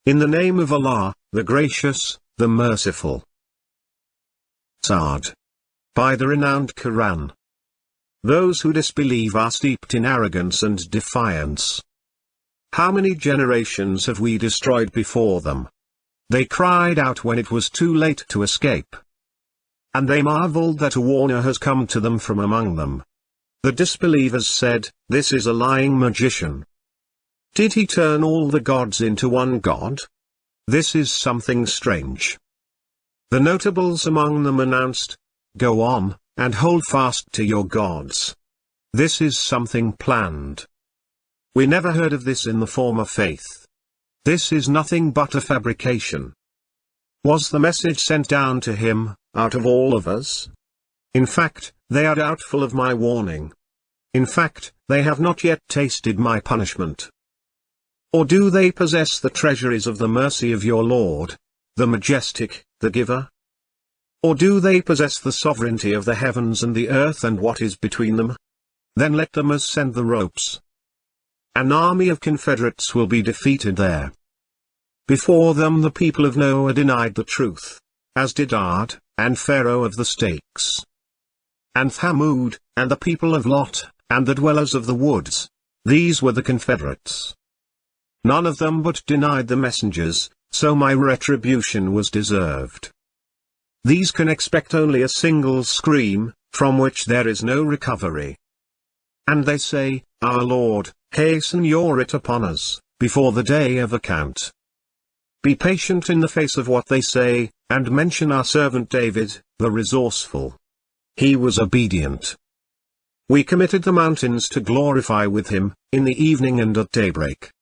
In the name of Allah, the Gracious, the Merciful. Saad. By the renowned Quran. Those who disbelieve are steeped in arrogance and defiance. How many generations have we destroyed before them? They cried out when it was too late to escape. And they marveled that a warner has come to them from among them. The disbelievers said, "This is a lying magician. Did he turn all the gods into one god? This is something strange." The notables among them announced, "Go on, and hold fast to your gods. This is something planned. We never heard of this in the former faith. This is nothing but a fabrication. Was the message sent down to him, out of all of us? In fact, they are doubtful of my warning. In fact, they have not yet tasted my punishment. Or do they possess the treasuries of the mercy of your Lord, the Majestic, the Giver? Or do they possess the sovereignty of the heavens and the earth and what is between them? Then let them ascend the ropes. An army of confederates will be defeated there. Before them the people of Noah denied the truth, as did Ad, and Pharaoh of the stakes, and Thamud, and the people of Lot, and the dwellers of the woods. These were the confederates. None of them but denied the messengers, so my retribution was deserved. These can expect only a single scream, from which there is no recovery. And they say, "Our Lord, hasten your writ upon us, before the day of account." Be patient in the face of what they say, and mention our servant David, the resourceful. He was obedient. We committed the mountains to glorify with him, in the evening and at daybreak.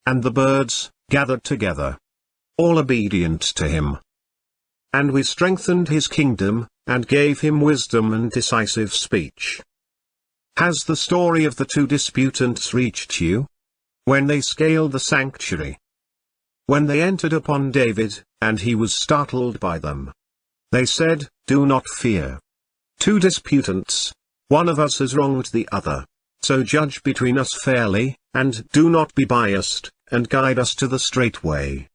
And the birds, gathered together, all obedient to him. And we strengthened his kingdom, and gave him wisdom and decisive speech. Has the story of the two disputants reached you? When they scaled the sanctuary. When they entered upon David, and he was startled by them. They said, "Do not fear. Two disputants, one of us has wronged the other. So judge between us fairly, and do not be biased, and guide us to the straight way.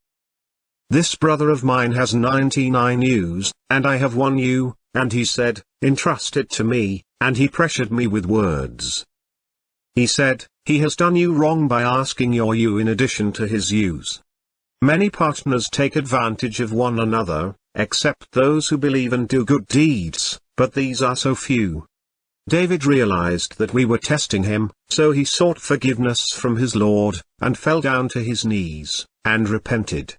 This brother of mine has 99 ewes, and I have one ewe," and he said, "Entrust it to me," and he pressured me with words. He said, "He has done you wrong by asking your ewe in addition to his ewes." Many partners take advantage of one another, except those who believe and do good deeds, but these are so few. David realized that we were testing him, so he sought forgiveness from his Lord, and fell down to his knees, and repented.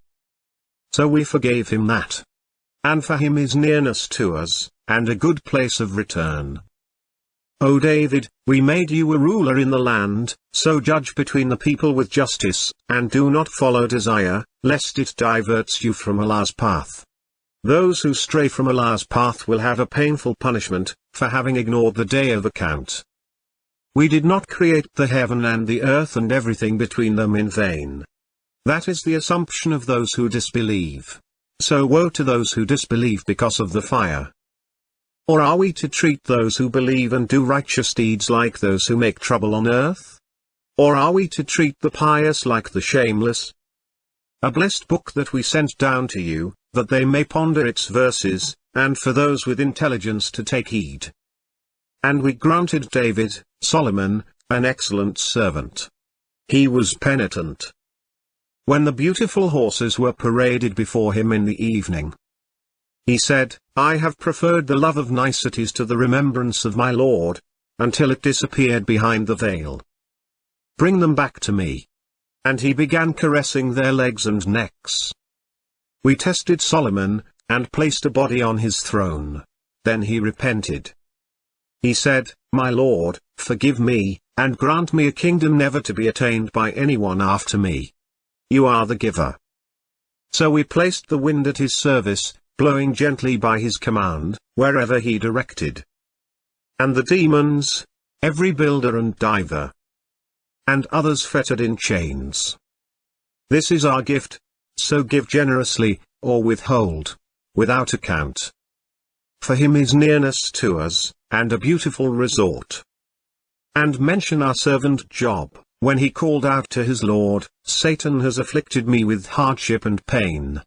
So we forgave him that. And for him is nearness to us, and a good place of return. O David, we made you a ruler in the land, so judge between the people with justice, and do not follow desire, lest it diverts you from Allah's path. Those who stray from Allah's path will have a painful punishment, for having ignored the day of account. We did not create the heaven and the earth and everything between them in vain. That is the assumption of those who disbelieve. So woe to those who disbelieve because of the fire. Or are we to treat those who believe and do righteous deeds like those who make trouble on earth? Or are we to treat the pious like the shameless? A blessed book that we sent down to you, that they may ponder its verses, and for those with intelligence to take heed. And we granted David, Solomon, an excellent servant. He was penitent. When the beautiful horses were paraded before him in the evening, he said, "I have preferred the love of niceties to the remembrance of my Lord," until it disappeared behind the veil. "Bring them back to me." And he began caressing their legs and necks. We tested Solomon, and placed a body on his throne. Then he repented. He said, "My Lord, forgive me, and grant me a kingdom never to be attained by anyone after me. You are the giver." So we placed the wind at his service, blowing gently by his command, wherever he directed. And the demons, every builder and diver, and others fettered in chains. This is our gift, so give generously, or withhold, without account. For him is nearness to us, and a beautiful resort. And mention our servant Job, when he called out to his Lord, Satan has afflicted me with hardship and pain.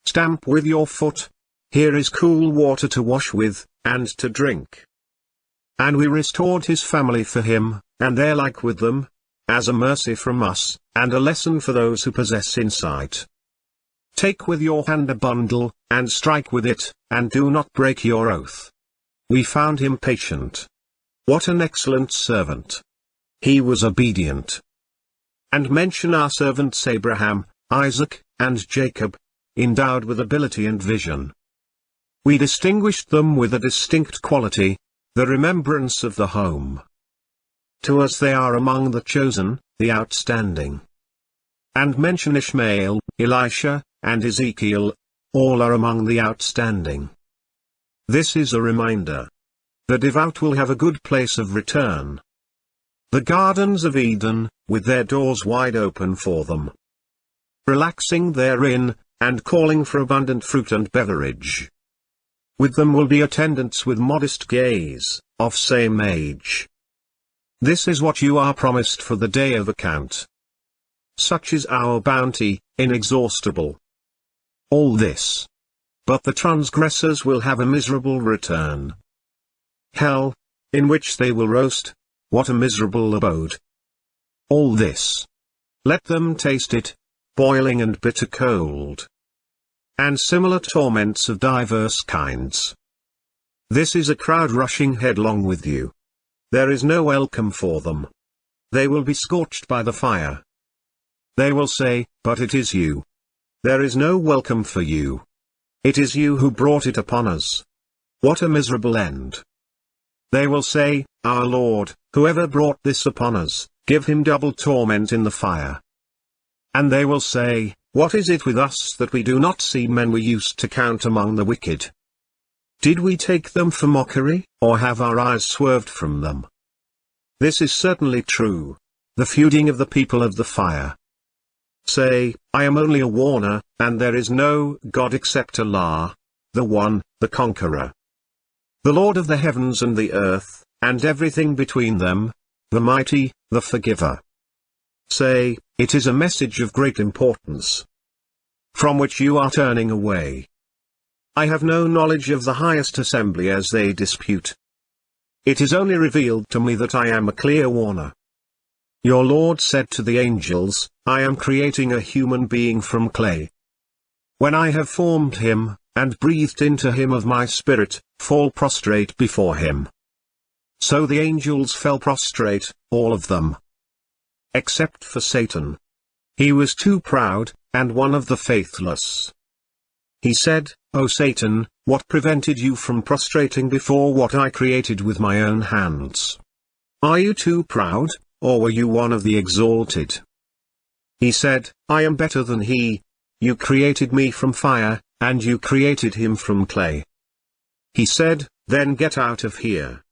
Stamp with your foot. Here is cool water to wash with, and to drink. And we restored his family for him, and their like with them, as a mercy from us, and a lesson for those who possess insight. Take with your hand a bundle, and strike with it, and do not break your oath. We found him patient. What an excellent servant. He was obedient. And mention our servants Abraham, Isaac, and Jacob, endowed with ability and vision. We distinguished them with a distinct quality, the remembrance of the home. To us they are among the chosen, the outstanding. And mention Ishmael, Elisha, and Ezekiel, all are among the outstanding. This is a reminder. The devout will have a good place of return. The gardens of Eden, with their doors wide open for them. Relaxing therein, and calling for abundant fruit and beverage. With them will be attendants with modest gaze, of same age. This is what you are promised for the day of account. Such is our bounty, inexhaustible. All this. But the transgressors will have a miserable return. Hell, in which they will roast, what a miserable abode. All this. Let them taste it, boiling and bitter cold. And similar torments of diverse kinds. This is a crowd rushing headlong with you. There is no welcome for them. They will be scorched by the fire. They will say, but it is you. There is no welcome for you. It is you who brought it upon us. What a miserable end. They will say, our Lord, whoever brought this upon us, give him double torment in the fire. And they will say, what is it with us that we do not see men we used to count among the wicked? Did we take them for mockery, or have our eyes swerved from them? This is certainly true, the feuding of the people of the fire. Say, I am only a warner, and there is no God except Allah, the One, the Conqueror. The Lord of the heavens and the earth, and everything between them, the Mighty, the Forgiver. Say, it is a message of great importance, from which you are turning away. I have no knowledge of the highest assembly as they dispute. It is only revealed to me that I am a clear warner. Your Lord said to the angels, I am creating a human being from clay. When I have formed him, and breathed into him of my spirit, fall prostrate before him. So the angels fell prostrate, all of them. Except for Satan. He was too proud, and one of the faithless. He said, O Satan, what prevented you from prostrating before what I created with my own hands? Are you too proud, or were you one of the exalted? He said, I am better than he. You created me from fire, and you created him from clay. He said, then get out of here.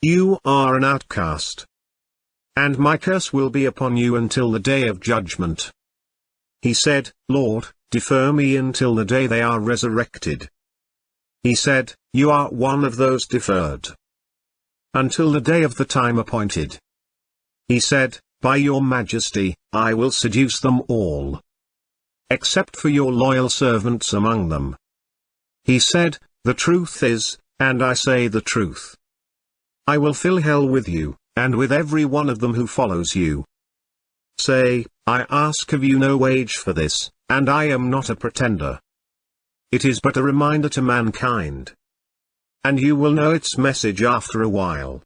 You are an outcast. And my curse will be upon you until the day of judgment. He said, Lord, defer me until the day they are resurrected. He said, you are one of those deferred. Until the day of the time appointed. He said, by your majesty, I will seduce them all. Except for your loyal servants among them. He said, the truth is, and I say the truth. I will fill hell with you, and with every one of them who follows you. Say, I ask of you no wage for this, and I am not a pretender. It is but a reminder to mankind. And you will know its message after a while.